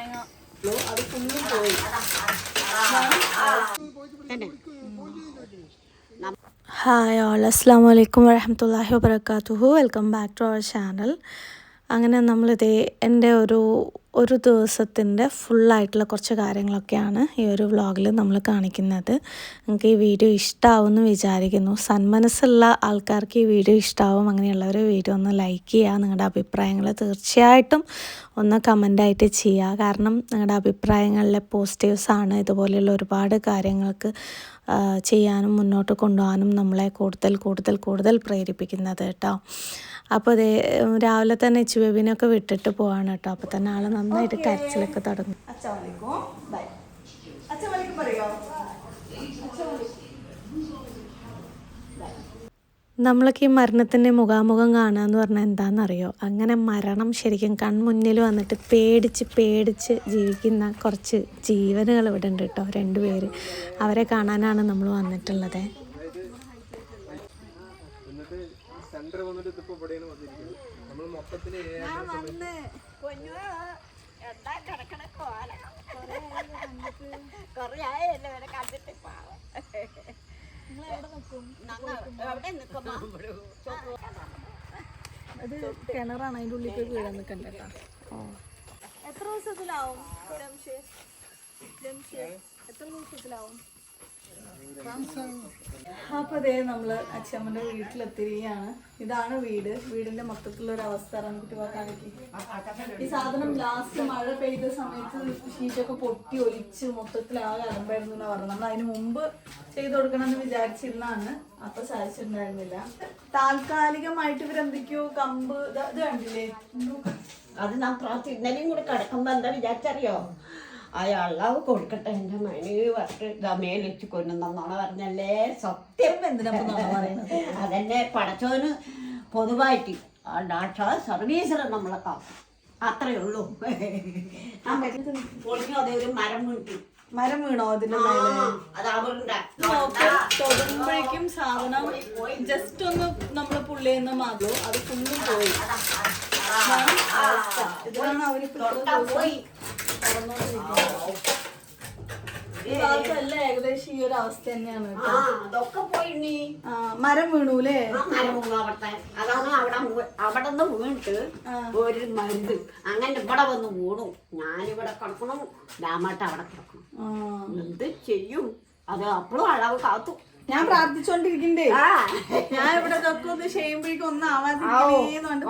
തേങ്ങ അത് ഫുള്ളും പോയി. ഹായ് ഓൾ, അസ്സാം വലൈക്കും വരഹമത്തുള്ളാഹി വബറകാതുഹു. Welcome back to our channel. അങ്ങനെ നമ്മളിതേ എൻ്റെ ഒരു ദിവസത്തിൻ്റെ ഫുള്ളായിട്ടുള്ള കുറച്ച് കാര്യങ്ങളൊക്കെയാണ് ഈ ഒരു വ്ളോഗിൽ നമ്മൾ കാണിക്കുന്നത്. നിങ്ങൾക്ക് ഈ വീഡിയോ ഇഷ്ടമാവുമെന്ന് വിചാരിക്കുന്നു. സന്മനസ്സുള്ള ആൾക്കാർക്ക് ഈ വീഡിയോ ഇഷ്ടമാവും. അങ്ങനെയുള്ളവർ വീഡിയോ ഒന്ന് ലൈക്ക് ചെയ്യുക. നിങ്ങളുടെ അഭിപ്രായങ്ങൾ തീർച്ചയായിട്ടും ഒന്ന് കമൻ്റായിട്ട് ചെയ്യുക. കാരണം നിങ്ങളുടെ അഭിപ്രായങ്ങളിലെ പോസിറ്റീവ്സാണ് ഇതുപോലെയുള്ള ഒരുപാട് കാര്യങ്ങൾക്ക് ചെയ്യാനും മുന്നോട്ട് കൊണ്ടുപോകാനും നമ്മളെ കൂടുതൽ പ്രേരിപ്പിക്കുന്നത് കേട്ടോ. അപ്പോൾ അതേ രാവിലെ തന്നെ ഇച്ചുബേബിനൊക്കെ വിട്ടിട്ട് പോവാണ് കേട്ടോ. അപ്പോൾ തന്നെ ആൾ നന്നായിട്ട് കരച്ചിലൊക്കെ തുടങ്ങും. നമ്മളൊക്കെ ഈ മരണത്തിൻ്റെ മുഖാമുഖം കാണുക എന്ന് പറഞ്ഞാൽ എന്താണെന്നറിയോ? അങ്ങനെ മരണം ശരിക്കും കൺമുന്നിൽ വന്നിട്ട് പേടിച്ച് ജീവിക്കുന്ന കുറച്ച് ജീവനുകൾ ഇവിടെ ഉണ്ട് കേട്ടോ. 2 പേര്. അവരെ കാണാനാണ് നമ്മൾ വന്നിട്ടുള്ളത്. അത് കിണറാണ്, അതിൻ്റെ ഉള്ളിൽ വീഴാൻ നിൽക്കണ്ട കേട്ടോ. എത്ര ദിവസത്തിലാവും എത്ര ദിവസത്തിലാവും? അപ്പോൾ അതേ നമ്മൾ അച്ഛമ്മൻ്റെ വീട്ടിലെത്തിരിക്കുകയാണ്. ഇതാണ് വീടിൻ്റെ മൊത്തത്തിലൊരു അവസ്ഥ. കുട്ടി കാണിക്ക്. ഈ സാധനം ലാസ്റ്റ് മഴ പെയ്ത സമയത്ത് ഷീറ്റൊക്കെ പൊട്ടി ഒലിച്ച് മൊത്തത്തിലാകെ അലമ്പായിരുന്നു എന്നാണ് പറഞ്ഞത്. നമ്മൾ അതിന് മുമ്പ് ചെയ്ത് കൊടുക്കണമെന്ന് വിചാരിച്ചിരുന്നാണ്, അപ്പം സാധിച്ചിട്ടുണ്ടായിരുന്നില്ല. താൽക്കാലികമായിട്ട് ഇവരെന്തൊക്കെയോ കമ്പ് ഇത് കണ്ടില്ലേ? അത് നാം പ്രാർത്ഥി ഇന്നലെയും കൂടെ കിടക്കുമ്പോൾ എന്താ വിചാരിച്ചറിയോ? അയാളാവ് കൊടുക്കട്ടെ എൻ്റെ മണി പറഞ്ഞിട്ട് ഗമയിൽ വെച്ച് കൊല്ലുന്നെന്നാണ് പറഞ്ഞല്ലേ. സത്യം എന്തിനാ പറയുന്നത്? അതെന്നെ പടച്ചോന് പൊതുവായിട്ട് ഡാക്ഷ സർവീസിൽ നമ്മളെ കാക്കും, അത്രയേ ഉള്ളൂ. പൊളിക്കും. അതേ ഒരു മരം വീണോ അതിന്റെ തൊടുമ്പോഴേക്കും സാധനം ജസ്റ്റ് ഒന്ന് നമ്മള് പുള്ളിയെന്ന് മാത്രം അത് ഫുള്ളും പോയി. ഇതാണ് അവര് എല്ലാം ഏകദേശം ഈ ഒരു അവസ്ഥ തന്നെയാണ്. അതൊക്കെ പോയി. മരം വീണൂലേ? മരം വീണു അതാണ് അവിടെ നിന്ന് വീണിട്ട് ഒരു മരുന്ന് അങ്ങനെ ഇവിടെ വന്ന് വീണു. ഞാനിവിടെ കിടക്കണം, രാമാട്ട അവിടെ കിടക്കണം. എന്ത് ചെയ്യും? അത് അപ്പോഴും അളവ് കാത്തു. ഞാൻ പ്രാർത്ഥിച്ചോണ്ടിരിക്കണ്ടേ. ഞാൻ ഇവിടെ ഇതൊക്കെ ഒന്ന് ചെയ്യുമ്പോഴേക്കും ഒന്നും ആവാതിരിക്കുന്നുണ്ട്.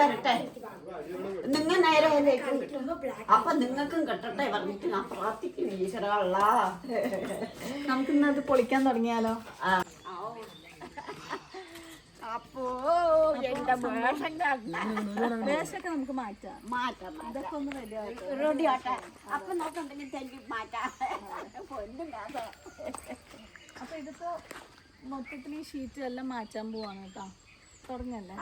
വരട്ടെ, നിങ്ങൾ നേരെ അപ്പൊ നിങ്ങൾക്കും കെട്ടട്ടെ പറഞ്ഞിട്ട് ഞാൻ പ്രാർത്ഥിക്കുന്നു. ഈശ്വരള്ള നമുക്ക് ഇന്നത് പൊളിക്കാൻ തുടങ്ങിയാലോ? അപ്പോ എന്റെ വേഷമൊക്കെ നമുക്ക് മാറ്റാം. ഇതൊക്കെ ഒന്ന് റെഡി ആട്ടെ. അപ്പൊ നോക്കണ്ടെങ്കിൽ തെറ്റി മാറ്റാം. പൊന്നില്ലാതെ. അപ്പൊ ഇതിപ്പോ മൊത്തത്തിൽ ഈ ഷീറ്റ് എല്ലാം മാറ്റാൻ പോവാണ് കേട്ടോ. തുടങ്ങല്ലേ?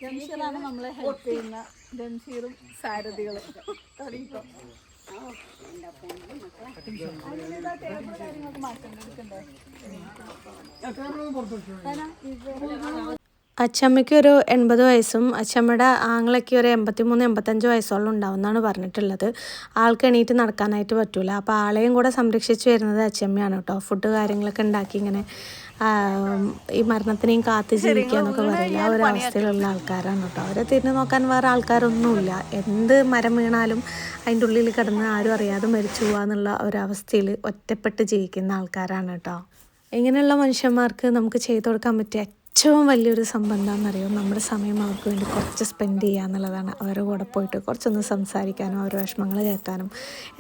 ജംഷീറാണ് നമ്മളെ ഹെൽപ്പ് ചെയ്യുന്ന ജംഷീറും സാരഥികളും. തുടങ്ങിക്കോ. കാര്യങ്ങളൊക്കെ മാറ്റം എടുക്കണ്ടേ? അച്ചമ്മയ്ക്ക് ഒരു 80 വയസ്സും അച്ചമ്മയുടെ ആങ്ങളയ്ക്ക് ഒരു 83-85 വയസ്സോളം ഉണ്ടാവും എന്നാണ് പറഞ്ഞിട്ടുള്ളത്. ആൾക്ക് എണീറ്റ് നടക്കാനായിട്ട് പറ്റൂല. അപ്പോൾ ആളെയും കൂടെ സംരക്ഷിച്ച് വരുന്നത് അച്ചമ്മയാണ് കേട്ടോ. ഫുഡ് കാര്യങ്ങളൊക്കെ ഉണ്ടാക്കി ഇങ്ങനെ ഈ മരണത്തിനെയും കാത്തു ജീവിക്കുക എന്നൊക്കെ പറയില്ല, ആ ഒരു അവസ്ഥയിലുള്ള ആൾക്കാരാണ് കേട്ടോ. അവരെ തിരിഞ്ഞു നോക്കാൻ വേറെ ആൾക്കാരൊന്നുമില്ല. എന്ത് മരം വീണാലും അതിൻ്റെ ഉള്ളിൽ കിടന്ന് ആരും അറിയാതെ മരിച്ചു പോകാന്നുള്ള ഒരവസ്ഥയിൽ ഒറ്റപ്പെട്ട് ജീവിക്കുന്ന ആൾക്കാരാണ് കേട്ടോ. ഇങ്ങനെയുള്ള മനുഷ്യന്മാർക്ക് നമുക്ക് ചെയ്തു കൊടുക്കാൻ പറ്റിയ ഏറ്റവും വലിയൊരു സംഭവം എന്താണെന്നറിയോ? നമ്മുടെ സമയം അവർക്ക് വേണ്ടി കുറച്ച് സ്പെൻഡ് ചെയ്യുക എന്നുള്ളതാണ്. അവരുടെ കൂടെ പോയിട്ട് കുറച്ചൊന്ന് സംസാരിക്കാനും അവരുടെ വിഷമങ്ങൾ കേൾക്കാനും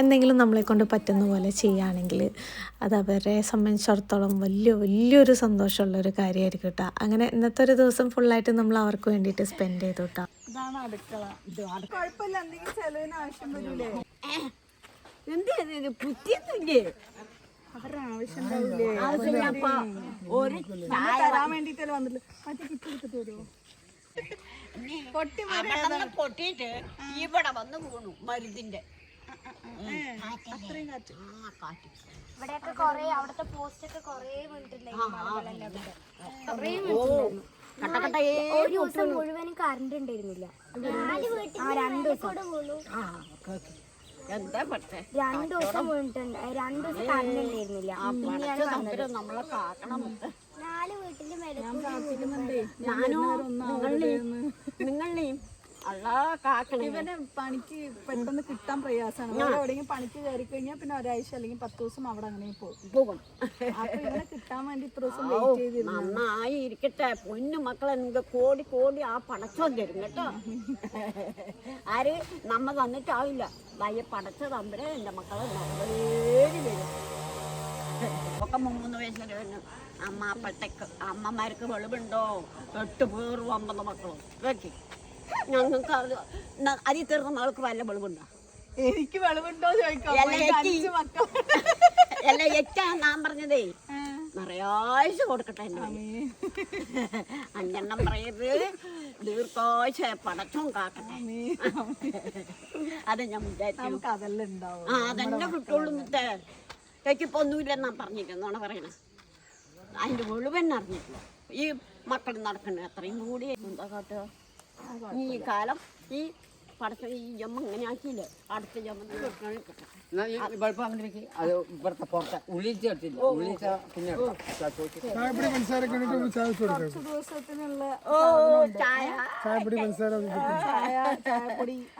എന്തെങ്കിലും നമ്മളെ കൊണ്ട് പറ്റുന്ന പോലെ ചെയ്യുകയാണെങ്കിൽ അത് അവരെ സംബന്ധിച്ചിടത്തോളം വലിയൊരു സന്തോഷമുള്ളൊരു കാര്യമായിരിക്കും കേട്ടോ. അങ്ങനെ ഇന്നത്തെ ഒരു ദിവസം ഫുള്ളായിട്ട് നമ്മൾ അവർക്ക് വേണ്ടിയിട്ട് സ്പെൻഡ് ചെയ്തു കേട്ടോ. ഇതാണ് അടുക്കള. കുഴപ്പമില്ല, എന്തെങ്കിലും ചെലവിന് ആവശ്യം വരൂലേ? എന്ത് പുറ്റിയൊന്നുമില്ലേ? അവരുടെ ആവശ്യം ഉണ്ടാവില്ലേ? തരാൻ വേണ്ടിട്ടല്ലേ വന്നിട്ടില്ല. മറ്റേ കിറ്റ് എടുത്തിട്ട് വരുമോ? പൊട്ടിയിട്ട് ഇവിടെ വന്ന് വീണു മരുന്നിന്റെ. അത്രയും കാറ്റ്. ഇവിടെയൊക്കെ കൊറേ അവിടുത്തെ പോസ്റ്റ് ഒക്കെ കൊറേ വീണിട്ടില്ലേ? ഒരു ദിവസം മുഴുവനും കറണ്ട് ഉണ്ടായിരുന്നില്ല. 2 ദിവസം എന്താ പക്ഷേ 2 ദിവസം വീണിട്ടുണ്ട്. 2 ദിവസം കറണ്ട് ഉണ്ടായിരുന്നില്ല. നമ്മളെ കാക്കണം. 4 വീട്ടിലും നിങ്ങളെയും അല്ലാ കാക്കണേ. ഇവനെ പണിക്ക് പെട്ടെന്ന് കിട്ടാൻ പ്രയാസമാണ്. വേറെ എവിടെയെങ്കിലും പണിക്ക് കയറി കഴിഞ്ഞാൽ പിന്നെ ഒരാഴ്ച അല്ലെങ്കിൽ 10 ദിവസം അവിടെ അങ്ങനെ പോകും. അപ്പൊ ഇവനെ കിട്ടാൻ വേണ്ടി ഇത്ര ദിവസം വെയിറ്റ് ചെയ്തിരുന്നു. നന്നായി ഇരിക്കട്ടെ പൊന്നു മക്കളെ. നിങ്ങൾക്ക് കോടി കോടി ആ പടച്ചോൻ തരും കേട്ടോ. ആര് നമ്മ തന്നിട്ടാവില്ല. വയ്യ പടച്ച തമ്പരെ എൻ്റെ മക്കളെ നല്ലതേരി വരും. ഒക്കെ 3 വയസ്സിൽ വരും. അമ്മ അപ്പോഴത്തേക്ക് അമ്മമാർക്ക് വെളിവുണ്ടോ? 8 പേരും 9 മക്കളും വെക്കി. ഞങ്ങൾക്ക് അതിൽ തീർന്ന ആൾക്ക് വല്ല വെളിവുണ്ടോ? എനിക്ക് വെളിവുണ്ടോ ചോദിക്കാം. അല്ല എറ്റാ ഞാൻ പറഞ്ഞതേ നിറയാഴ്ച കൊടുക്കട്ടെ എന്നെ. 5 എണ്ണം പറയരുത്. ദീർഘാഴ്ച പടച്ചോൻ കാക്കട്ടെ. അത് ഞാൻ വിചാരിച്ചു. അതെല്ലാം ഉണ്ടാവും. അതെന്നെ കിട്ടുള്ളൂ. എനിക്കിപ്പോ ഒന്നുമില്ലെന്നാ പറഞ്ഞിരുന്നോണ പറയണേ. അതിന്റെ വെളിവെന്നെ അറിഞ്ഞിട്ടില്ല. ഈ മക്കൾ നടക്കണേ അത്രയും കൂടി എന്താ കാട്ടുക. ഈ കാലം ഈ പടച്ച ഈ ജമ്മ ഇങ്ങനെ ആക്കിയില്ലേ. അടുത്ത ജമ്മ ദിവസത്തിനുള്ള ചായ ചായപ്പൊടി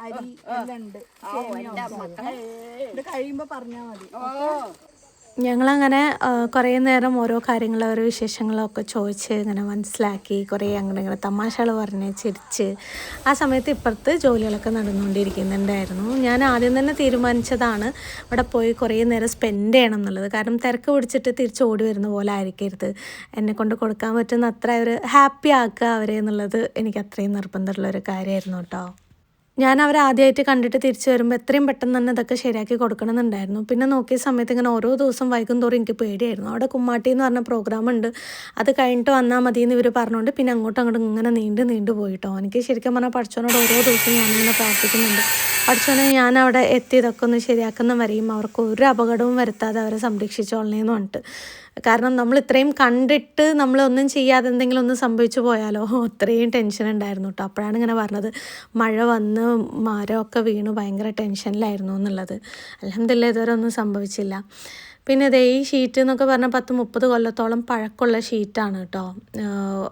അരി എല്ലാം ഉണ്ട്. ഇത് കഴിയുമ്പോ പറഞ്ഞാ മതി. ഞങ്ങളങ്ങനെ കുറേ നേരം ഓരോ കാര്യങ്ങളും ഓരോ വിശേഷങ്ങളൊക്കെ ചോദിച്ച് ഇങ്ങനെ മനസ്സിലാക്കി കുറേ അങ്ങനെ തമാശകൾ പറഞ്ഞ് ചിരിച്ച് ആ സമയത്ത് ഇപ്പുറത്ത് ജോലികളൊക്കെ നടന്നുകൊണ്ടിരിക്കുന്നുണ്ടായിരുന്നു. ഞാൻ ആദ്യം തന്നെ തീരുമാനിച്ചതാണ് ഇവിടെ പോയി കുറേ നേരം സ്പെൻഡ് ചെയ്യണം എന്നുള്ളത്. കാരണം തിരക്ക് പിടിച്ചിട്ട് തിരിച്ച് ഓടി വരുന്ന പോലെ ആയിരിക്കരുത്. എന്നെക്കൊണ്ട് കൊടുക്കാൻ പറ്റുന്ന അത്ര ഒരു ഹാപ്പി ആക്കുക അവരെ എന്നുള്ളത് എനിക്ക് അത്രയും നിർബന്ധമുള്ളൊരു കാര്യമായിരുന്നു കേട്ടോ. ഞാൻ അവരെ ആദ്യമായിട്ട് കണ്ടിട്ട് തിരിച്ചു വരുമ്പോൾ എത്രയും പെട്ടെന്ന് തന്നെ ഇതൊക്കെ ശരിയാക്കി കൊടുക്കണമെന്നുണ്ടായിരുന്നു. പിന്നെ നോക്കിയ സമയത്ത് ഇങ്ങനെ ഓരോ ദിവസം വൈകും തോറും എനിക്ക് പേടിയായിരുന്നു. അവിടെ കുമ്മാട്ടി എന്ന് പറഞ്ഞ പ്രോഗ്രാം ഉണ്ട്, അത് കഴിഞ്ഞിട്ട് വന്നാൽ മതി എന്ന് ഇവർ പറഞ്ഞുകൊണ്ട് പിന്നെ അങ്ങോട്ടും ഇങ്ങനെ നീണ്ടു പോയിട്ടോ. എനിക്ക് ശരിക്കും പറഞ്ഞാൽ പഠിച്ചവനോട് ഓരോ ദിവസവും ഞാനിങ്ങനെ പ്രാർത്ഥിക്കുന്നുണ്ട്, പഠിച്ചവനെ ഞാൻ അവിടെ എത്തി ഇതൊക്കെ ഒന്ന് ശരിയാക്കുന്ന വരെയും അവർക്ക് ഒരു അപകടവും വരുത്താതെ അവരെ സംരക്ഷിച്ചോളണേന്ന് പറഞ്ഞിട്ട്. കാരണം നമ്മൾ ഇത്രയും കണ്ടിട്ട് നമ്മളൊന്നും ചെയ്യാതെ എന്തെങ്കിലും ഒന്ന് സംഭവിച്ചു പോയാലോ, അത്രയും ടെൻഷൻ ഉണ്ടായിരുന്നു കേട്ടോ. അപ്പോഴാണ് ഇങ്ങനെ പറഞ്ഞത് മഴ വന്ന് മരമൊക്കെ വീണു ഭയങ്കര ടെൻഷനിലായിരുന്നു എന്നുള്ളത്. അൽഹംദുലില്ലാഹ് ഇതുവരെ ഒന്നും സംഭവിച്ചില്ല. പിന്നെ ഇതേ ഈ ഷീറ്റ് എന്നൊക്കെ പറഞ്ഞാൽ 10-30 കൊല്ലത്തോളം പഴക്കമുള്ള ഷീറ്റാണ് കേട്ടോ.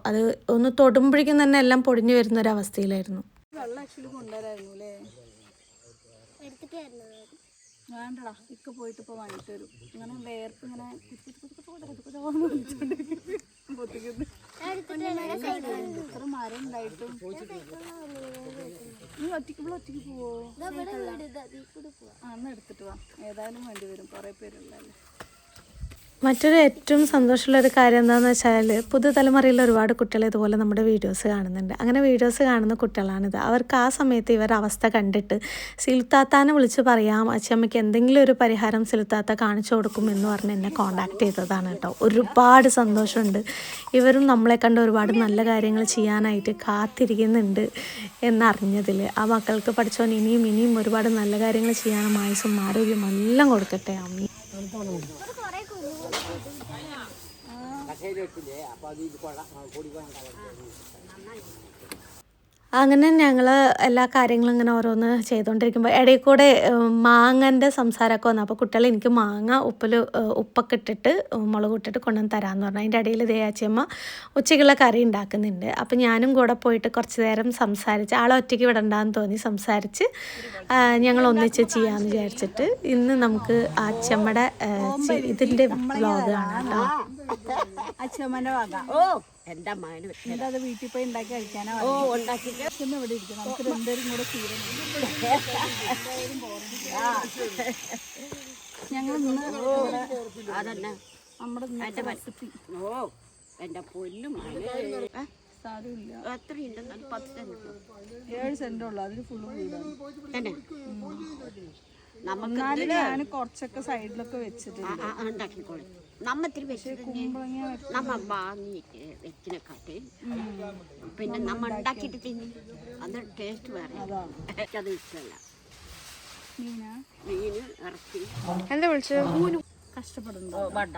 അത് ഒന്ന് തൊടുമ്പോഴേക്കും തന്നെ എല്ലാം പൊടിഞ്ഞു വരുന്നൊരവസ്ഥയിലായിരുന്നു. വെള്ളം ആക്ച്വലി കൊണ്ടുവരായിരുന്നു അല്ലേ? വേണ്ടടാ, ഇക്ക പോയിട്ട് ഇപ്പോൾ വാങ്ങിട്ട് വരും. ഇങ്ങനെ വേർപ്പ് ഇങ്ങനെ ഇത്ര മരം ഉണ്ടായിട്ടും നീ ഒറ്റയ്ക്ക് പോവോ? അന്ന് എടുത്തിട്ട് വാ, ഏതായാലും വേണ്ടി വരും, കുറേ പേരുള്ളല്ലേ. മറ്റൊരു ഏറ്റവും സന്തോഷമുള്ളൊരു കാര്യം എന്താണെന്ന് വെച്ചാൽ പുതുതലമുറയിൽ ഒരുപാട് കുട്ടികൾ ഇതുപോലെ നമ്മുടെ വീഡിയോസ് കാണുന്നുണ്ട്. അങ്ങനെ വീഡിയോസ് കാണുന്ന കുട്ടികളാണിത്. അവർക്ക് ആ സമയത്ത് ഇവരുടെ അവസ്ഥ കണ്ടിട്ട് സിലുത്താത്താനെ വിളിച്ച് പറയാം അച്ഛമ്മയ്ക്ക് എന്തെങ്കിലും ഒരു പരിഹാരം സിലുത്താത്ത കാണിച്ചു കൊടുക്കുമെന്ന് പറഞ്ഞ് എന്നെ കോണ്ടാക്ട് ചെയ്തതാണ് കേട്ടോ. ഒരുപാട് സന്തോഷമുണ്ട്. ഇവരും നമ്മളെ കണ്ട് ഒരുപാട് നല്ല കാര്യങ്ങൾ ചെയ്യാനായിട്ട് കാത്തിരിക്കുന്നുണ്ട് എന്നറിഞ്ഞതിൽ. ആ മക്കൾക്ക് പഠിച്ചോൻ ഇനിയും ഒരുപാട് നല്ല കാര്യങ്ങൾ ചെയ്യാനും ആയുസ്സും ആരോഗ്യം എല്ലാം കൊടുക്കട്ടെ അമ്മി. അങ്ങനെ ഞങ്ങൾ എല്ലാ കാര്യങ്ങളും ഇങ്ങനെ ഓരോന്ന് ചെയ്തുകൊണ്ടിരിക്കുമ്പോൾ ഇടയിൽ കൂടെ മാങ്ങൻ്റെ സംസാരമൊക്കെ വന്നു. അപ്പോൾ കുട്ടികൾ എനിക്ക് മാങ്ങ ഉപ്പൊക്കെ ഇട്ടിട്ട് മുളക് ഇട്ടിട്ട് കൊണ്ടുവന്ന് തരാമെന്ന് പറഞ്ഞു. അതിൻ്റെ ഇടയിൽ ദേയാച്ചിയമ്മ ഉച്ചയ്ക്കുള്ള കറി ഉണ്ടാക്കുന്നുണ്ട്. അപ്പോൾ ഞാനും കൂടെ പോയിട്ട് കുറച്ച് നേരം സംസാരിച്ച്, ആളെ ഒറ്റയ്ക്ക് വിടണ്ടെന്ന് തോന്നി സംസാരിച്ച് ഞങ്ങൾ ഒന്നിച്ച് ചെയ്യാമെന്ന് വിചാരിച്ചിട്ട് ഇന്ന് നമുക്ക് അച്ഛമ്മയുടെ ഇതിൻ്റെ വ്ലോഗ് കാണാം കേട്ടോ. അച്ഛമ്മൻ്റെ വക. ഓ എൻ്റെ മകന് അത് വീട്ടിൽ പോയി ഉണ്ടാക്കി കഴിക്കാനോ? ഓ ഉണ്ടാക്കിയിട്ട് ഇവിടെ ഇരിക്കും, നമുക്ക് രണ്ടുപേരും കൂടെ തീരും. ഞങ്ങൾ അതന്നെ നമ്മുടെ റെസിപ്പി. ഓ എൻ്റെ പൊന്നും സാരമില്ല. എത്രയുണ്ട്? 10 സെന്റ് 7 സെന്റ് ഉള്ളു, അതിന് ഫുള്ള് വീടാണ് തന്നെ. എന്നാലും ഞാൻ കുറച്ചൊക്കെ സൈഡിലൊക്കെ വെച്ചിട്ട് ഉണ്ടാക്കിക്കോളി. നമ്മ ഇത്തിരി വെച്ചിട്ട് നമ്മ വാങ്ങി വെച്ചിനെക്കാട്ടി പിന്നെ നമ്മ ഉണ്ടാക്കിയിട്ട് തിന്നി അത് ടേസ്റ്റ് വേറെ. എനിക്കത് ഇഷ്ടമല്ല. മീന് ഇറച്ചി എന്താ വിളിച്ചു കഷ്ടപ്പെടുന്നു. വട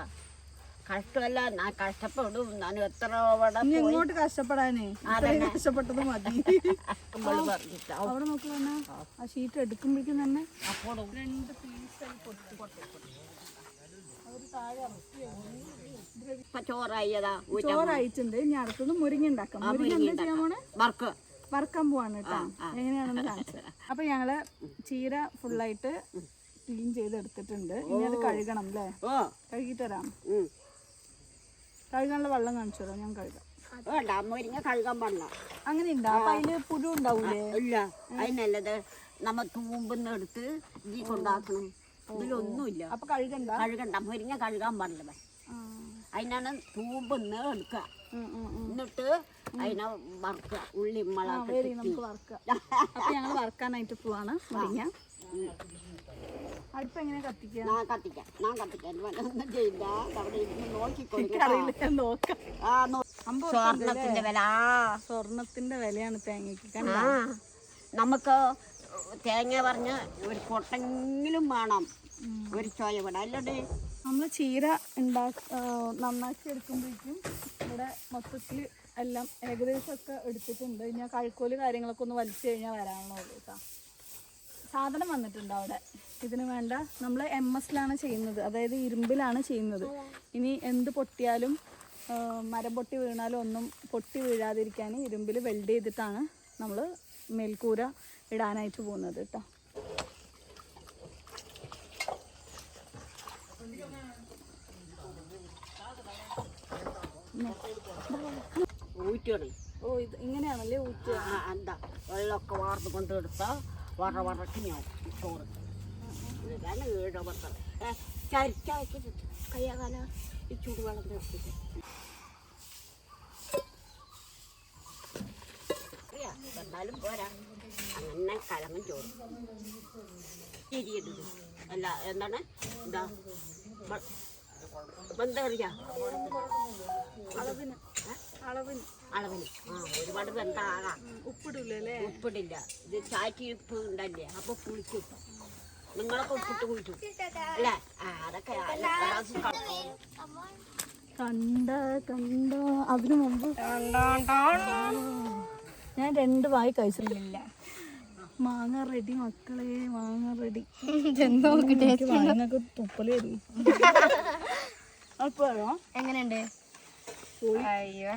കഷ്ടമല്ല, ഞാൻ കഷ്ടപ്പെടും. ഞാൻ എത്ര അവിടെ ഇനി എങ്ങോട്ട് കഷ്ടപ്പെടാനേ, ഇത്രയും കഷ്ടപ്പെട്ടത് മതി. പറഞ്ഞിട്ട് അവിടെ നോക്കുക, ആ ഷീറ്റ് എടുക്കുമ്പോഴേക്കും തന്നെ അപ്പോൾ 2 പീസായി പൊട്ടി. ചോറായതാ ചോറയച്ചിട്ടുണ്ട്. ഇനി അടുത്തത് മുരിങ്ങ ഉണ്ടാക്കാം. മുരിങ്ങ എന്താ ചെയ്യാൻ പോണേ? വറുക്കാൻ പോവാണ് കേട്ടോ. എങ്ങനെയാണെന്ന് കാണിച്ചത്. അപ്പൊ ഞങ്ങള് ചീര ഫുള്ളായിട്ട് ക്ലീൻ ചെയ്ത് എടുത്തിട്ടുണ്ട്. ഇനി അത് കഴുകണം അല്ലേ? കഴുകിട്ട് തരാം. കഴുകാനുള്ള വെള്ളം കാണിച്ചു തരാം, ഞാൻ കഴുകാം. മുരിങ്ങ കഴുകാൻ പാടില്ല. അങ്ങനെ ഉണ്ടോ? അപ്പൊ അതില് പുഴു ഉണ്ടാവൂലേ? ഇല്ല, അതിനല്ലത് നമ്മ തൂമ്പെന്ന് എടുത്ത് ഈ കൊണ്ടാക്കണം. ഇതിലൊന്നുമില്ല. അപ്പൊ കഴുകണ്ട. മുരിങ്ങ കഴുകാൻ പാടില്ല. അതിനാണ് തൂമ്പെന്ന് എടുക്കുക. എന്നിട്ട് അതിനെ വറുക്കുക. ഉള്ളി മുളക് നമുക്ക് വറുക്കുക. അപ്പൊ ഞങ്ങൾ വറുക്കാനായിട്ട് പോവാണ് മുരിങ്ങ. അടുപ്പ് എങ്ങനെയാ കത്തിക്കുക? ഞാൻ കത്തിക്കാൻ ഒന്നും ചെയ്യില്ല. അവിടെ ഇരുന്ന് സ്വർണത്തിന്റെ വില. സ്വർണത്തിന്റെ വിലയാണ് തേങ്ങയ്ക്ക്. നമുക്ക് തേങ്ങ പറഞ്ഞ് ഒരു പൊട്ടെങ്കിലും വേണം, ഒരു ചോയ വേണം അല്ലേ? നമ്മൾ ചീര നന്നാക്കി എടുക്കുമ്പോഴേക്കും ഇവിടെ മൊത്തത്തിൽ എല്ലാം ഏകദേശമൊക്കെ എടുത്തിട്ടുണ്ട്. ഇനി കഴുക്കോല് കാര്യങ്ങളൊക്കെ ഒന്ന് വലിച്ചു കഴിഞ്ഞാൽ വരാനുള്ളൂ കേട്ടോ. സാധനം വന്നിട്ടുണ്ട് അവിടെ. ഇതിന് വേണ്ട നമ്മൾ MS-ലാണ് ചെയ്യുന്നത്, അതായത് ഇരുമ്പിലാണ് ചെയ്യുന്നത്. ഇനി എന്ത് പൊട്ടിയാലും മരം പൊട്ടി വീണാലും ഒന്നും പൊട്ടി വീഴാതിരിക്കാൻ ഇരുമ്പിൽ വെൽഡ് ചെയ്തിട്ടാണ് നമ്മൾ മേൽക്കൂര ഇടാനായിട്ട് പോകുന്നത് കേട്ടോ. ഊറ്റണേ. ഇത് ഇങ്ങനെയാണല്ലേ ഊറ്റുക? എന്താ വെള്ളമൊക്കെ വാർന്ന് കൊണ്ടെടുത്ത വറക്ക് ഞാൻ ചോറ് ഇതാണ് ഈടപെട്ടത്. ചരിച്ചാക്കിട്ട് കയ്യാകാല ഈ ചൂടുവെള്ളം എടുത്തിട്ട് എന്നാലും പോരാ. അങ്ങനെ കലങ്ങും ചോറ് ചിരിയിട്ടത് അല്ല, എന്താണ് എന്താ എന്താ പറയാ, അളവിന് ഒരുപാട് ബന്ധാകാം. ഉപ്പിടില്ലേ? ഉപ്പിടില്ല. ഇത് ചാറ്റി ഉപ്പ് ഉണ്ടല്ലേ, അപ്പൊ പുളിക്കും. നിങ്ങളൊക്കെ ഉപ്പിട്ട് കുളിച്ചു അല്ലേ? അതൊക്കെ കണ്ട അതിനു മുമ്പ് ഞാൻ 2 വായി കഴിച്ചിട്ടില്ല. മാങ്ങ റെഡി മക്കളെ, മാങ്ങ റെഡി. മാങ്ങക്ക് തുപ്പല് വരും. അപ്പോഴോ എങ്ങനെയുണ്ട്? അയ്യോ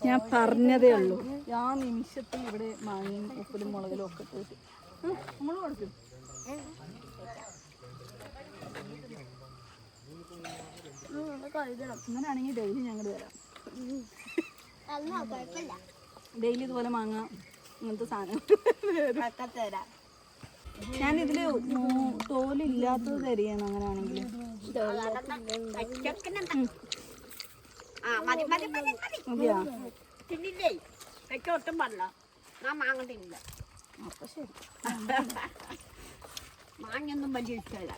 ഞാൻ പറഞ്ഞതേ ഉള്ളൂ. ആ നിമിഷത്തിൽ ഇവിടെ മാങ്ങയും ഉപ്പിലും മുളകിലും ഒക്കെ ഇട്ട് നമ്മൾ കൊടുക്കും. അങ്ങനെയാണെങ്കിൽ ഡെയിലി ഞങ്ങൾ വരാം. ഡെയിലി ഇതുപോലെ മാങ്ങ ഇങ്ങനത്തെ സാധനം തരാം. ഞാനിതില് തോലില്ലാത്തത് തരികയാണ്. അങ്ങനെയാണെങ്കിൽ മതിയാ? ഒട്ടും പാടില്ല. ഞാൻ മാങ്ങണ്ടില്ല. അപ്പൊ ശരി. മാങ്ങയൊന്നും വലിയ ഇഷ്ടമല്ല.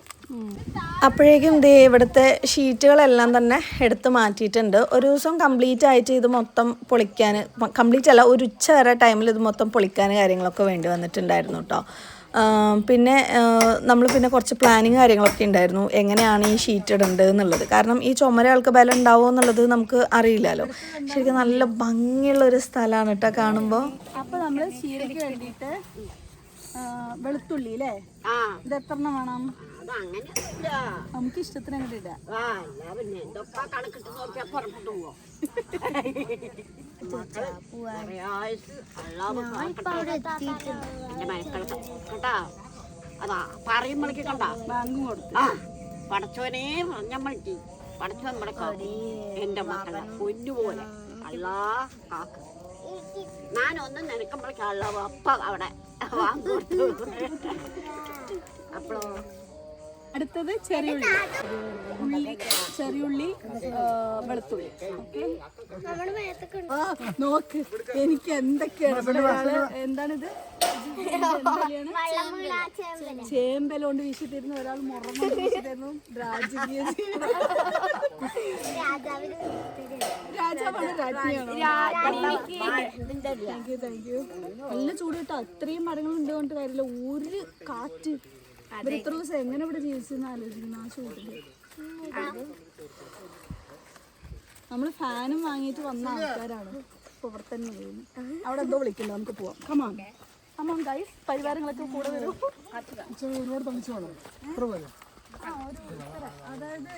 അപ്പോഴേക്കും ഇവിടുത്തെ ഷീറ്റുകളെല്ലാം തന്നെ എടുത്ത് മാറ്റിയിട്ടുണ്ട്. ഒരു ദിവസം കംപ്ലീറ്റ് ആയിട്ട് ഇത് മൊത്തം പൊളിക്കാൻ, കംപ്ലീറ്റ് അല്ല, ഒരു ഉച്ച വരെ ടൈമിൽ ഇത് മൊത്തം പൊളിക്കാൻ കാര്യങ്ങളൊക്കെ വേണ്ടി വന്നിട്ടുണ്ടായിരുന്നു കേട്ടോ. പിന്നെ നമ്മൾ പിന്നെ കുറച്ച് പ്ലാനിങ് കാര്യങ്ങളൊക്കെ ഉണ്ടായിരുന്നു, എങ്ങനെയാണ് ഈ ഷീറ്റ് ഇടേണ്ടത് എന്നുള്ളത്. കാരണം ഈ ചുമരകൾക്ക് ബലം ഉണ്ടാവുമോ എന്നുള്ളത് നമുക്ക് അറിയില്ലല്ലോ. ശരിക്കും നല്ല ഭംഗിയുള്ളൊരു സ്ഥലമാണ് കേട്ടോ കാണുമ്പോൾ. അപ്പോൾ നമ്മൾ ചീരയ്ക്ക് വേണ്ടിയിട്ട് വെളുത്തുള്ളി അല്ലേ, ഇത് എത്ര എണ്ണം വേണം? നമുക്ക് ഇഷ്ടത്തിന് അങ്ങോട്ട് ഇടാം. അതാ പറയുമ്പോഴേക്ക് കണ്ട ബാങ്കും കൊടുത്തു. പടച്ചോനെ പറഞ്ഞമ്മൾക്ക് പടച്ചോൻ നമ്മളെ എന്റെ മക്കളെ പൊന്നുപോലെ അല്ലാ കാക്ക. ഞാനൊന്നും നിനക്കുമ്പോഴേക്കും അള്ള അപ്പ അവിടെ വാങ്ങി. അപ്പോഴോ അടുത്തത് ചെറിയുള്ളി വെളുത്തുള്ളി. നോക്ക് എനിക്ക് എന്തൊക്കെയാണ്. എന്താണിത്? ചേമ്പലോണ്ട് വീശി തരുന്നു, ഒരാൾ മുറങ്ങോണ്ട് വീശി തരുന്നു. രാജകീയ രാജാവാണ്, രാജ്ഞിയാണോ? Thank you thank you. നല്ല ചൂട് കേട്ടോ, അത്രയും മരങ്ങൾ ഉണ്ട് കൊണ്ട് കാര്യമില്ല. ഒരു കാറ്റ്. ഇവർ ഇത്ര ദിവസം എങ്ങനെ ഇവിടെ ജീവിച്ചെന്ന് ആലോചിക്കുന്നു ആ ചൂടില്. നമ്മള് ഫാനും വാങ്ങിയിട്ട് വന്ന ആൾക്കാരാണ്. ഇപ്പൊ ഇവിടെ തന്നെ ചെയ്യുന്നു. അവിടെ എന്തോ വിളിക്കണ്ടോ, നമുക്ക് പോവാം. കമാൺ കമാൺ ഗൈസ്, പരിവാരങ്ങളൊക്കെ കൂടെ വരും. ഒരുപാട് തമിച്ച് വേണം. എത്ര പേര്? അതായത്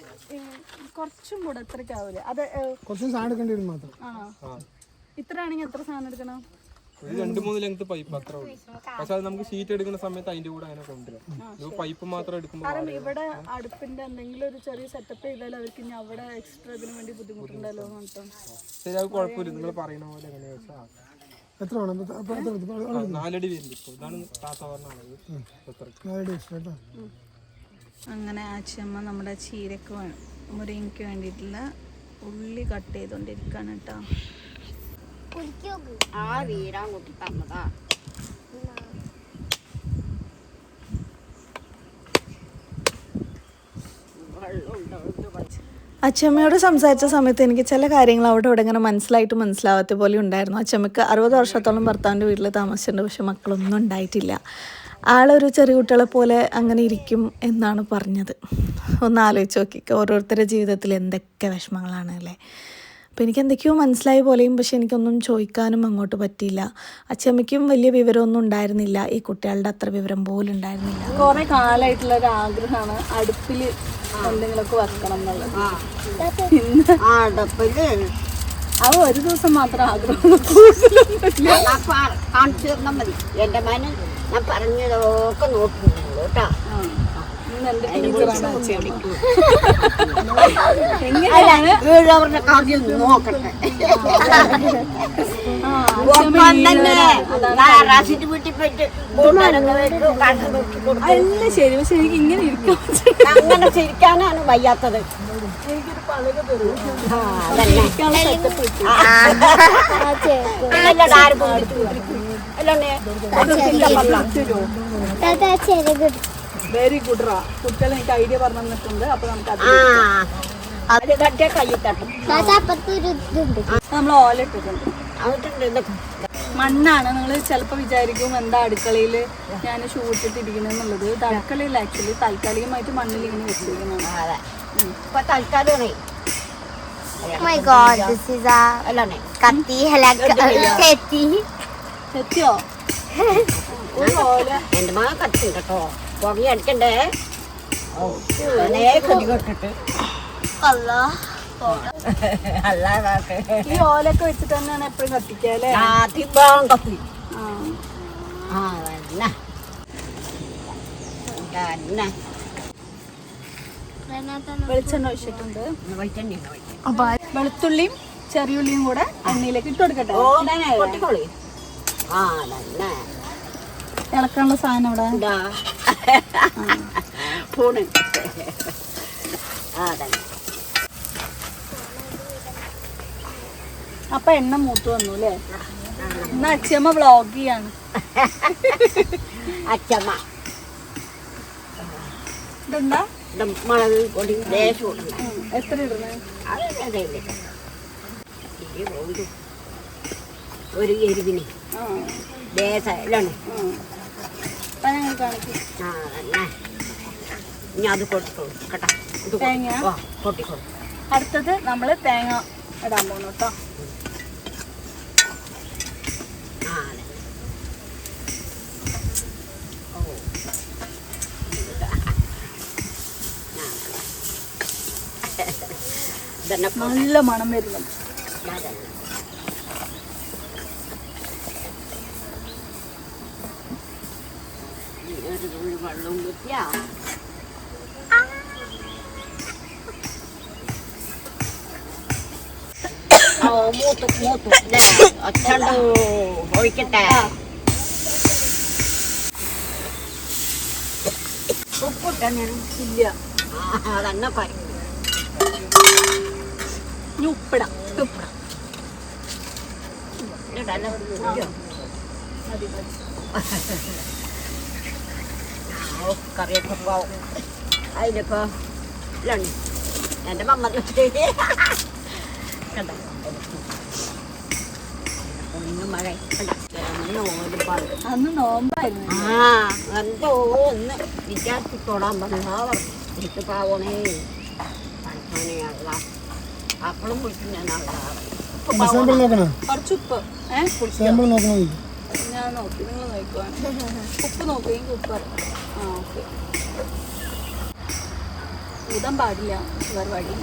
കുറച്ചും കൂടെ എത്രക്കാവൂലേ? അത് കുറച്ച് സാധനം എടുക്കേണ്ടി വരും മാത്രം. ആണോ? ഇത്ര ആണെങ്കിൽ എത്ര സാധനം എടുക്കണം? ഒരു 2-3 ലെങ്ത് പൈപ്പ് അത്ര ഉള്ളൂ. പക്ഷെ അത് നമുക്ക് ഷീറ്റ് എടുക്കുന്ന സമയത്ത് അതിന്റെ കൂടെ അങ്ങനെ കൊണ്ടുവരാം. പൈപ്പ് മാത്രം എടുക്കുമ്പോൾ കാരണം ഇവിടെ അടുപ്പിന്റെ എന്തെങ്കിലും ഒരു ചെറിയ സെറ്റപ്പ് ചെയ്താൽ അവർക്ക് ഇനി അവിടെ എക്സ്ട്രാ ഇതിന് വേണ്ടി ബുദ്ധിമുട്ടുണ്ടല്ലോ എന്ന് പറഞ്ഞിട്ട്. ശരി, അത് കുഴപ്പമില്ല. നിങ്ങൾ പറയുന്ന പോലെ എങ്ങനെയാ വെച്ചാൽ എത്ര വേണം? 4 അടി വരുന്നുണ്ട്. ഇപ്പോൾ ഇതാണ് സാധാരണ അളവ്. 4 അടി എക്സ്ട്രാ കേട്ടോ. അങ്ങനെ ആച്ചമ്മ നമ്മുടെ ചീരക്ക് മുരിങ്ങയ്ക്ക് വേണ്ടിയിട്ടുള്ള ഉള്ളി കട്ട് ചെയ്തുകൊണ്ടിരിക്കുകയാണ് കേട്ടോ. ആ വീരാൻ കുട്ടി തന്നതാ. അച്ചമ്മയോട് സംസാരിച്ച സമയത്ത് എനിക്ക് ചില കാര്യങ്ങൾ അവിടെ ഇവിടെ ഇങ്ങനെ മനസ്സിലാവാത്ത പോലെ ഉണ്ടായിരുന്നു. അച്ചമ്മയ്ക്ക് 60 വർഷത്തോളം ഭർത്താവിൻ്റെ വീട്ടിൽ താമസിച്ചിട്ടുണ്ട്, പക്ഷെ മക്കളൊന്നും ഉണ്ടായിട്ടില്ല. ആളൊരു ചെറിയ കുട്ടികളെ പോലെ അങ്ങനെ ഇരിക്കും എന്നാണ് പറഞ്ഞത്. ഒന്ന് ആലോചിച്ച് നോക്കിക്കുക, ഓരോരുത്തരുടെ ജീവിതത്തിൽ എന്തൊക്കെ വിഷമങ്ങളാണ് അല്ലേ. അപ്പോൾ എനിക്ക് എന്തൊക്കെയോ മനസ്സിലായ പോലെയും, പക്ഷെ എനിക്കൊന്നും ചോദിക്കാനും അങ്ങോട്ട് പറ്റിയില്ല. അച്ചമ്മയ്ക്കും വലിയ വിവരമൊന്നും ഉണ്ടായിരുന്നില്ല, ഈ കുട്ടികളുടെ അത്ര വിവരം പോലും ഉണ്ടായിരുന്നില്ല. കുറെ കാലമായിട്ടുള്ള ഒരു ആഗ്രഹമാണ് അടുപ്പിൽ എന്തെങ്കിലുമൊക്കെ വെക്കണം എന്നുള്ളത്. അത് ഒരു ദിവസം മാത്രം ആഗ്രഹം, കാണിച്ചു തന്നാൽ മതി. എന്റെ മകന് ഞാൻ പറഞ്ഞതൊക്കെ നോക്കുന്നു കേട്ടോ. അവരുടെ കാര്യം നോക്കട്ടെ. റാസിന്റെ വീട്ടിൽ പോയിട്ട് എല്ലാം ശരി, പക്ഷെ എനിക്ക് ഇങ്ങനെ ഇരിക്കാം. അങ്ങനെ ചിരിക്കാനാണ് വയ്യാത്തത്. വെരി ഗുഡ് റാ. കുട്ടികൾ എനിക്ക് ഐഡിയ പറഞ്ഞു തന്നിട്ടുണ്ട്. അപ്പൊ നമുക്ക് കൈ തട്ടും. നമ്മൾ ഓല ഇട്ടിട്ടുണ്ട്. മണ്ണാണ്. നിങ്ങൾ ചിലപ്പോൾ വിചാരിക്കും എന്താ അടുക്കളയിൽ ഞാൻ ഷൂട്ടിട്ടിരിക്കണെന്നുള്ളത്. ഇത് അടുക്കളയിൽ ആക്ച്വലി താൽക്കാലികമായിട്ട് മണ്ണിൽ ഇങ്ങനെ വെച്ചിരിക്കുന്നതാണ്. ഇപ്പൊ തൽക്കാലം എത്തിയോ? എന്റെ മകൻ കത്തി കേട്ടോ. പുകി അടിക്കണ്ടേ? കെട്ടിട്ട് ഈ ഓലൊക്കെ വെച്ചിട്ട് തന്നെയാണ് എപ്പോഴും കത്തിക്കാല്ലേ? കത്തി. വെളിച്ചെണ്ണ ഒഴിച്ചിട്ടുണ്ട്. വെളുത്തുള്ളിയും ചെറിയുള്ളിയും കൂടെ എണ്ണയിലേക്ക് ഇട്ട് കൊടുക്കട്ടെ. ഇളക്കാനുള്ള സാധനം ഇവിടെ ഫോണ്. അപ്പൊ എണ്ണ മൂത്ത് വന്നു അല്ലേ? എന്നാ അച്ഛമ്മ വ്ളോഗ് ചെയ്യാണ്. അച്ഛമ്മ ഇതെന്താ? മുളക് പൊടി ദേശം എത്ര ഇടുന്നത്? ഒരു എരിവിന് ദേശമാണ്. ഇനി അത് കൊടുത്തോളൂ കേട്ടോ. തേങ്ങ പൊട്ടിക്കോളൂ. അടുത്തത് നമ്മൾ തേങ്ങ ഇടാൻ പോകണം കേട്ടോ. നല്ല മണം വരുന്നുണ്ട്. വെള്ളം കുത്തിയാ മൂത്തു അച്ഛണ്ട് ഒഴിക്കട്ടെ. ഉപ്പിട്ടാ ഇല്ല, അതന്നെ പറയും. ഉപ്പിടാം. മതി മതി. കറിയൊക്കെ പോവും അതിനൊക്കെ ഇല്ലാണ് എൻ്റെ മമ്മ കണ്ടോ ഒന്നും മഴ അന്ന് നോമ്പായിരുന്നു. ആ എന്തോ ഒന്ന് വിചാരിച്ചിട്ടോടാൻ പറഞ്ഞാ എനിക്ക് പാവണേ പഠിക്കാനെയുള്ള അപ്പളും വിളിക്കും ഞാൻ സാമ്പിൾ നോക്കണോ? കുറച്ച് ഉപ്പ് സാമ്പിൾ നോക്കണോ? ഞാൻ നോക്കി, നിങ്ങൾ നോക്കുവാണ്. ഉപ്പ് നോക്കിയെങ്കിൽ ഉപ്പ് അറിയാം. ആ ഓക്കെ. ഊതാൻ പാടില്ല, വേറെ വഴി.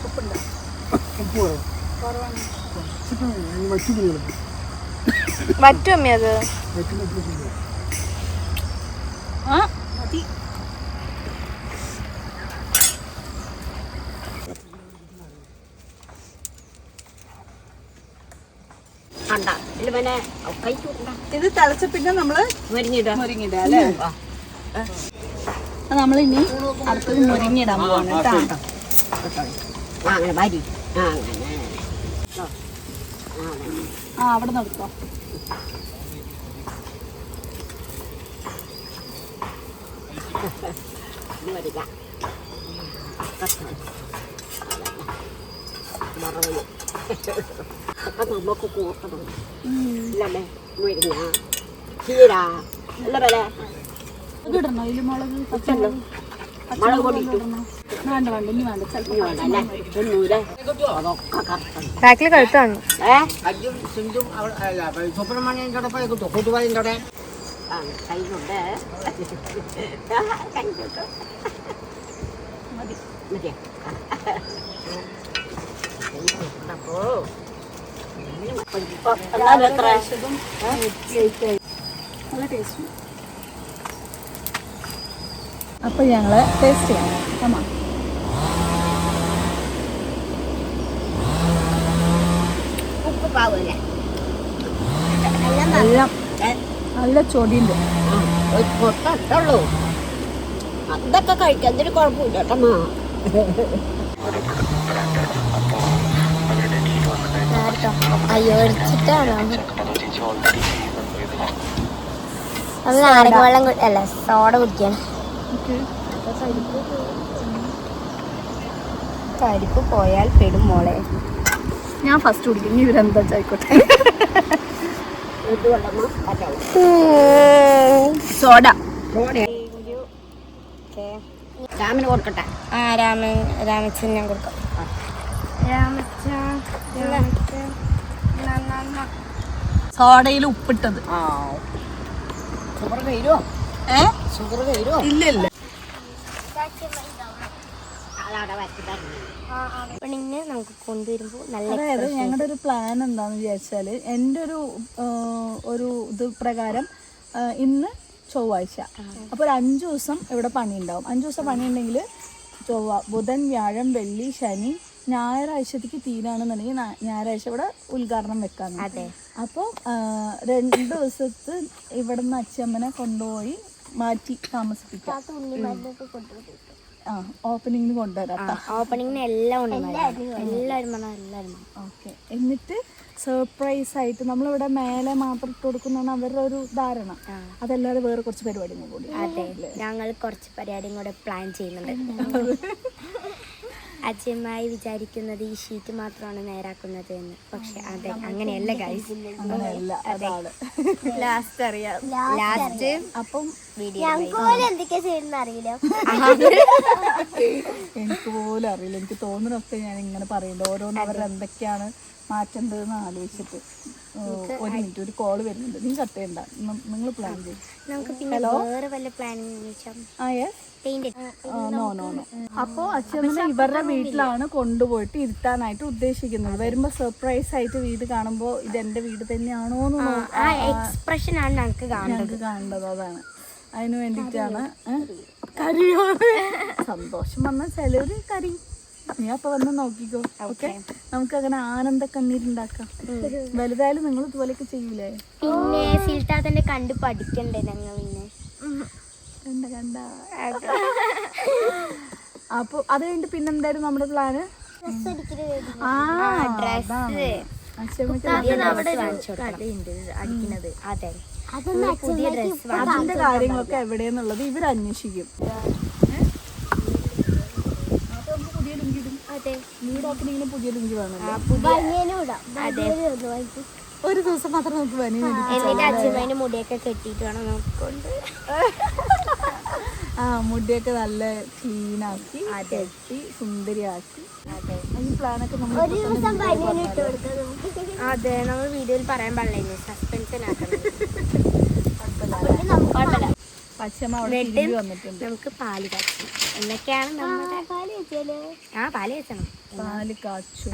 ഉപ്പുണ്ടോ? ഉപ്പ് വേണം. കുറവാണ്. പറ്റും അമ്മ അത്. ആ മതി. കണ്ട ഇല്ല പിന്നെ ഇത് തിളച്ച പിന്നെ നമ്മള് മുരിഞ്ഞിടാം മുരിങ്ങിടാം അല്ലേ? നമ്മളിനി അടുത്തത് മുരിങ്ങിടാൻ പോവാണ് കേട്ടോ. അങ്ങനെ വരി ആ അവിടെ നിർത്തോ. വരിക നമുക്ക് കൂട്ടണം ഇല്ലല്ലേ മുരിങ്ങ ചീര അല്ല വില ഇത് ഇടണോ? ഇതിൽ മുളക് മുളക് പൊടി ഇട്ടു വേണ്ട വേണ്ട ഇനി വേണ്ട. ചിലപ്പോൾ അതൊക്കെ കറക്റ്റ് ബാക്കിൽ കഴുത്താണ്. അജും സിന്ധും സുബ്രഹ്മണ്യൻ്റെ അവിടെ പോയി കിട്ടും കൂട്ടുപാലിൻ്റെ അവിടെ കയ്യിലുണ്ട് കയ്യിലുണ്ട് മതി. മതിയാ അപ്പോ എത്ര നല്ല ടേസ്റ്റ്. അപ്പൊ ഞങ്ങള് ടേസ്റ്റ് ചെയ്യാം. അമ്മ ഉപ്പ് പാവല്ലേ എല്ലാം നല്ല ചൊടിയുണ്ട്. ഒരു പൊട്ടുള്ളൂ അതൊക്കെ കഴിക്കാം എന്തൊരു കുഴപ്പമില്ല കേട്ടമ്മ അയ്യോ അടിച്ചിട്ടാണോ അത് നാരങ്ങ വെള്ളം അല്ല സോഡ കുടിക്കണം. കരിപ്പ് പോയാൽ പെടും മോളെ. ഞാൻ ഫസ്റ്റ് കുടിക്കും. ഇനി ഇവരെന്താ ആയിക്കോട്ടെ. ഇത് വെള്ളമ്മ പറ്റാവും സോഡ. രാമന് കൊടുക്കട്ടെ ആ രാമച്ചൻ ഞാൻ കൊടുക്കാം. സോഡയിൽ ഉപ്പിട്ടത്. ആ ഷുഗർ കയറുമോ ഷുഗർ കയറുമോ ഇല്ല ഇല്ല. അതവിടെ വരച്ച് തരണം ഓപ്പണിങ് നമുക്ക് കൊണ്ടുവരുമ്പോൾ നല്ല അതായത് ഞങ്ങളുടെ ഒരു പ്ലാൻ എന്താണെന്ന് വിചാരിച്ചാൽ എൻ്റെ ഒരു ഇത് പ്രകാരം ഇന്ന് ചൊവ്വാഴ്ച അപ്പോൾ ഒരു 5 ദിവസം ഇവിടെ പണിയുണ്ടാവും. 5 ദിവസം പണിയുണ്ടെങ്കിൽ ചൊവ്വ ബുധൻ വ്യാഴം വെള്ളി ശനി ഞായറാഴ്ചത്തേക്ക് തീരാണെന്നുണ്ടെങ്കിൽ ഞായറാഴ്ച ഇവിടെ ഉദ്ഘാടനം വെക്കാന്ന്. അതെ. അപ്പോൾ 2 ദിവസത്ത് ഇവിടെ നിന്ന് അച്ഛമ്മനെ കൊണ്ടുപോയി മാറ്റി താമസിപ്പിക്കാം. ആ ഓപ്പണിങ്ങിന് കൊണ്ടുവരാം. ഓപ്പണിങ്ങിന് എല്ലാം എല്ലാവരും ഓക്കെ. എന്നിട്ട് സർപ്രൈസ് ആയിട്ട് നമ്മളിവിടെ മേലെ മാത്രം ഇട്ട് കൊടുക്കുന്നതാണ് അവരുടെ ഒരു ധാരണ. അതല്ലാതെ വേറെ കുറച്ച് പരിപാടികൾ കൂടി. അതെ ഞങ്ങൾ കുറച്ച് പരിപാടിയും കൂടെ പ്ലാൻ ചെയ്യുന്നുണ്ട്. അച്ഛമായി വിചാരിക്കുന്നത് ഈ ഷീറ്റ് മാത്രമാണ് നേരാക്കുന്നത് എന്ന്. പക്ഷെ അതെ അങ്ങനെയല്ല ഗൈസ്. അങ്ങനെയല്ല, അതാണ് ലാസ്റ്റ് അറിയാം. ലാസ്റ്റ് അപ്പം എന്തൊക്കെയാ ചെയ്യുന്ന അറിയില്ല. എനിക്ക് പോലും അറിയില്ല. എനിക്ക് തോന്നുന്നൊക്കെ ഞാൻ ഇങ്ങനെ പറയുന്നത് ഓരോന്ന് അവരെന്തൊക്കെയാണ് മാറ്റേണ്ടതെന്ന് ആലോചിച്ചിട്ട്. ഒരു മിനിറ്റ്, ഒരു കോള് വരുന്നുണ്ട്. നീ കട്ട് ചെയ്യണ്ട, നിങ്ങൾ പ്ലാൻ ചെയ്യും. നമുക്ക് പിന്നെ വേറെ വല്ല പ്ലാനിങ് നോ. അപ്പോ അച്ഛനെ ഇവരുടെ വീട്ടിലാണ് കൊണ്ടുപോയിട്ട് ഇരുത്താനായിട്ട് ഉദ്ദേശിക്കുന്നത്. വരുമ്പോ സർപ്രൈസ് ആയിട്ട് വീട് കാണുമ്പോ ഇത് എന്റെ വീട് തന്നെയാണോ എക്സ്പ്രഷൻ ആണ് ഞങ്ങൾക്ക് കാണേണ്ടത്. അതാണ്, അതിന് വേണ്ടിയിട്ടാണ്. കറിയോ സന്തോഷം വന്നാൽ ചിലര് കരി. നീ അപ്പൊ വന്ന് നോക്കിക്കോ. ഓക്കെ, നമുക്ക് അങ്ങനെ ആനന്ദ കണ്ണീരുണ്ടാക്കാം. വലുതായാലും നിങ്ങൾ ഇതുപോലെയൊക്കെ ചെയ്യൂലേ? പിന്നെ സിൽത്താത്തന്റെ കണ്ട് പഠിക്കണ്ടേ ഞങ്ങൾ. പിന്നെ കണ്ട. അപ്പൊ അത് കഴിഞ്ഞിട്ട് പിന്നെന്തായിരുന്നു നമ്മുടെ പ്ലാന്? അതിന്റെ കാര്യങ്ങളൊക്കെ എവിടെയെന്നുള്ളത് ഇവർ അന്വേഷിക്കും. വീട് ഓപ്പണിങ്ങിന് പുതിയ ലിങ്ക് വേണമല്ലോ. ഒരു ദിവസം മാത്രം നമുക്ക് അച്ഛമ്മേന്റെ മുടിയൊക്കെ കെട്ടിയിട്ട് വേണം നോക്കൊണ്ട്. മുടിയൊക്കെ നല്ല ക്ലീനാക്കി കെട്ടി സുന്ദരിയാക്കി. ഈ പ്ലാനൊക്കെ നമ്മൾ അതെ, നമ്മൾ വീഡിയോയിൽ പറയാൻ പാടില്ല, സസ്പെൻഷനാക്കണം. പച്ചമ്മ അവിടെ തിരിഞ്ഞു വന്നിട്ടുണ്ട്. നമുക്ക് പാല് കാച്ചും. എന്തൊക്കെയാണ് നമ്മുടെ പാല് വെച്ചണം. പാല് കാച്ചു.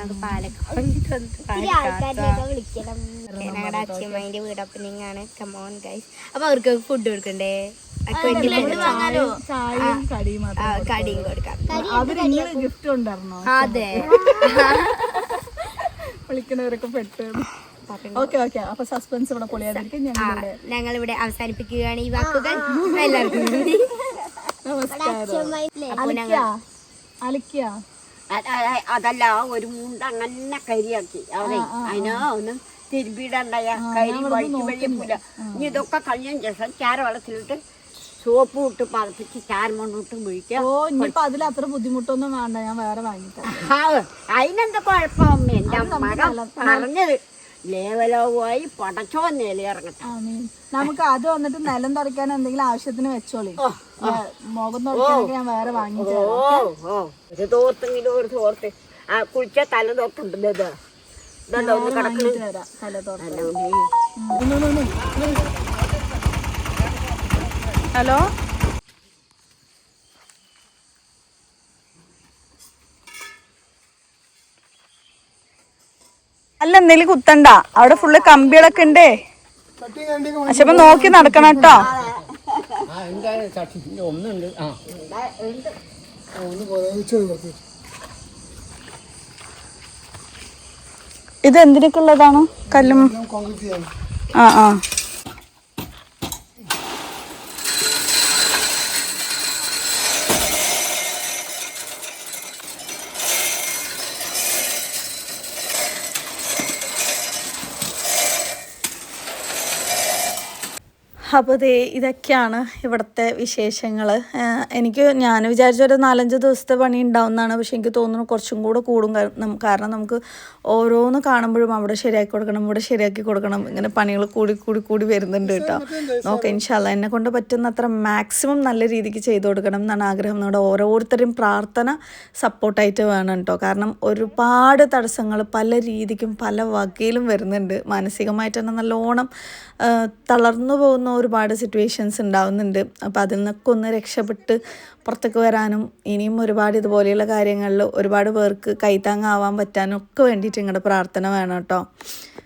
ആൾക്കാരിലേക്ക് വിളിക്കണം. ഞങ്ങളുടെ അച്ഛമ്മേന്റെ വീട് ഓപ്പണിംഗ് ആണ്. Come on guys. അപ്പൊ അവർക്ക് ഫുഡ് കൊടുക്കണ്ടേ? ചായയും കടിയും കടിയും കൊടുക്കാം. അവര് ഗിഫ്റ്റ് ഉണ്ടായിരുന്നോ? അതെ, വിളിക്കണവരൊക്കെ പെട്ട്. ഓക്കെ ഓക്കെ, അപ്പൊ സസ്പെൻസ് ഇവിടെ പൊളിയാതിരിക്കും. ഞങ്ങളിവിടെ അവസാനിപ്പിക്കുകയാണ് ഈ വാക്കുകൾ. എല്ലാവർക്കും അലിക്ക അതല്ല, ഒരു മുണ്ട് അങ്ങനെ കരിയാക്കി അവിടെ അതിന് ഒന്ന് തിരുമ്പിടണ്ടായ കരി വഴിക്ക് വഴിയൂല. ഇനി ഇതൊക്കെ കഴിഞ്ഞതിന് ശേഷം ചാര വെള്ളത്തിലിട്ട് സോപ്പ് ഇട്ട് പതപ്പിച്ച് ചാരമണ്ണിട്ട് വിളിക്കാം. ഓ, ഇനിയിപ്പോ അതിൽ അത്ര ബുദ്ധിമുട്ടൊന്നും വേണ്ട, ഞാൻ വേറെ വാങ്ങിക്കാം. അതിനെന്താ കുഴപ്പം? എന്റെ മകൻ പറഞ്ഞത് ലേവലവുമായി പടച്ചോ നിലയിറങ്ങട്ടെ. നമുക്ക് അത് വന്നിട്ട് നിലം തുടയ്ക്കാൻ എന്തെങ്കിലും ആവശ്യത്തിന് വെച്ചോളി. മുഖം തുടയ്ക്കാനൊക്കെ ഞാൻ വേറെ വാങ്ങിച്ചു. ഒരു തോർത്തെങ്കിലും ഒരു തോർത്ത് കുളിച്ച തല തോർത്തുണ്ടല്ലോ. ഇതല്ലോ ഒന്ന് കിടക്കുന്നു തല തോർത്ത്. ഹലോ, അല്ല എന്തെങ്കിലും കുത്തണ്ട, അവിടെ ഫുള്ള് കമ്പികളൊക്കെ ഉണ്ടേ. പക്ഷെ അപ്പൊ നോക്കി നടക്കണം കേട്ടോ. ഇത് എന്തിനൊക്കെ ഉള്ളതാണ്? കല്ലും. ആ ആ, അപ്പോൾ ഇതൊക്കെയാണ് ഇവിടുത്തെ വിശേഷങ്ങൾ. ഞാൻ വിചാരിച്ചൊരു 4-5 ദിവസത്തെ പണി ഉണ്ടാവുന്നതാണ്. പക്ഷെ എനിക്ക് തോന്നുന്നു കുറച്ചും കൂടെ കൂടും. കാരണം നമുക്ക് ഓരോന്ന് കാണുമ്പോഴും അവിടെ ശരിയാക്കി കൊടുക്കണം, ഇവിടെ ശരിയാക്കി കൊടുക്കണം, ഇങ്ങനെ പണികൾ കൂടി വരുന്നുണ്ട് കേട്ടോ. നോക്കാം, ഇൻഷാ അല്ലാ എന്നെ കൊണ്ട് പറ്റുന്നത്ര മാക്സിമം നല്ല രീതിക്ക് ചെയ്തു കൊടുക്കണം എന്നാണ് ആഗ്രഹം. നമ്മുടെ ഓരോരുത്തരും പ്രാർത്ഥന സപ്പോർട്ടായിട്ട് വേണം കേട്ടോ. കാരണം ഒരുപാട് തടസ്സങ്ങൾ പല രീതിക്കും പല വകയിലും വരുന്നുണ്ട്. മാനസികമായിട്ട് തന്നെ നല്ലോണം തളർന്നു പോകുന്ന ഒരുപാട് സിറ്റുവേഷൻസ് ഉണ്ടാവുന്നുണ്ട്. അപ്പോൾ അതിൽ നിന്നൊക്കെ ഒന്ന് രക്ഷപ്പെട്ട് പുറത്തേക്ക് വരാനും ഇനിയും ഒരുപാട് ഇതുപോലെയുള്ള കാര്യങ്ങളിൽ ഒരുപാട് പേർക്ക് കൈത്താങ്ങാവാൻ പറ്റാനും ഒക്കെ വേണ്ടിയിട്ട് നിങ്ങളുടെ പ്രാർത്ഥന വേണം കേട്ടോ.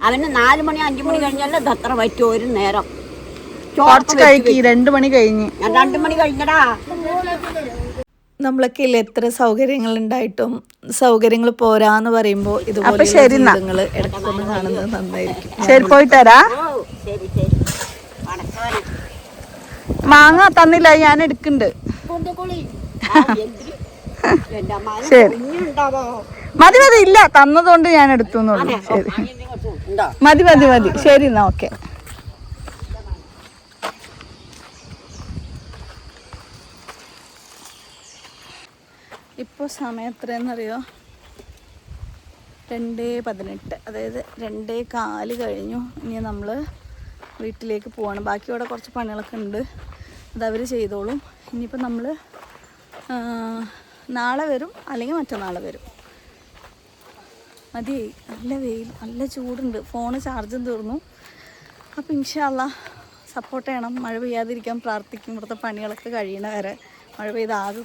അവന് 4 മണി 5 മണി കഴിഞ്ഞാൽ അത്ര പറ്റും. ഒരു നേരം കുറച്ച് കഴിക്കി 2 മണി കഴിഞ്ഞ്. 2 മണി കഴിഞ്ഞടാ. നമ്മളൊക്കെ ഇല്ല എത്ര സൗകര്യങ്ങൾ ഉണ്ടായിട്ടും സൗകര്യങ്ങൾ പോരാന്ന് പറയുമ്പോൾ ഇതുപോലെ നിങ്ങൾ ഇടയ്ക്കൊന്ന് കാണുന്നത് നന്നായിരിക്കും. ശരി, പോയിട്ടാരാ. ശരി ശരി. മാങ്ങ തന്നില്ല, ഞാൻ എടുക്കുന്നുണ്ട്. ശരി, മതി ഇല്ല, തന്നതുകൊണ്ട് ഞാൻ എടുത്തു. ശരി, മതി. ശരി എന്നാ, ഓക്കെ. ഇപ്പോൾ സമയം എത്രയെന്നറിയോ? 2:18, അതായത് 2:15 കഴിഞ്ഞു. ഇനി നമ്മൾ വീട്ടിലേക്ക് പോവാണ്. ബാക്കി ഇവിടെ കുറച്ച് പണികളൊക്കെ ഉണ്ട്, അതവർ ചെയ്തോളും. ഇനിയിപ്പോൾ നമ്മൾ നാളെ വരും, അല്ലെങ്കിൽ മറ്റന്നാൾ വരും. മതി, നല്ല വെയിൽ, നല്ല ചൂടുണ്ട്. ഫോണ് ചാർജും തീർന്നു. അപ്പോൾ ഇൻഷാ അല്ലാ സപ്പോർട്ട് ചെയ്യണം. മഴ പെയ്യാതിരിക്കാൻ പ്രാർത്ഥിക്കും. ഇവിടുത്തെ പണികളൊക്കെ കഴിയണ വരെ. മഴ പെയ്ത് ആകെ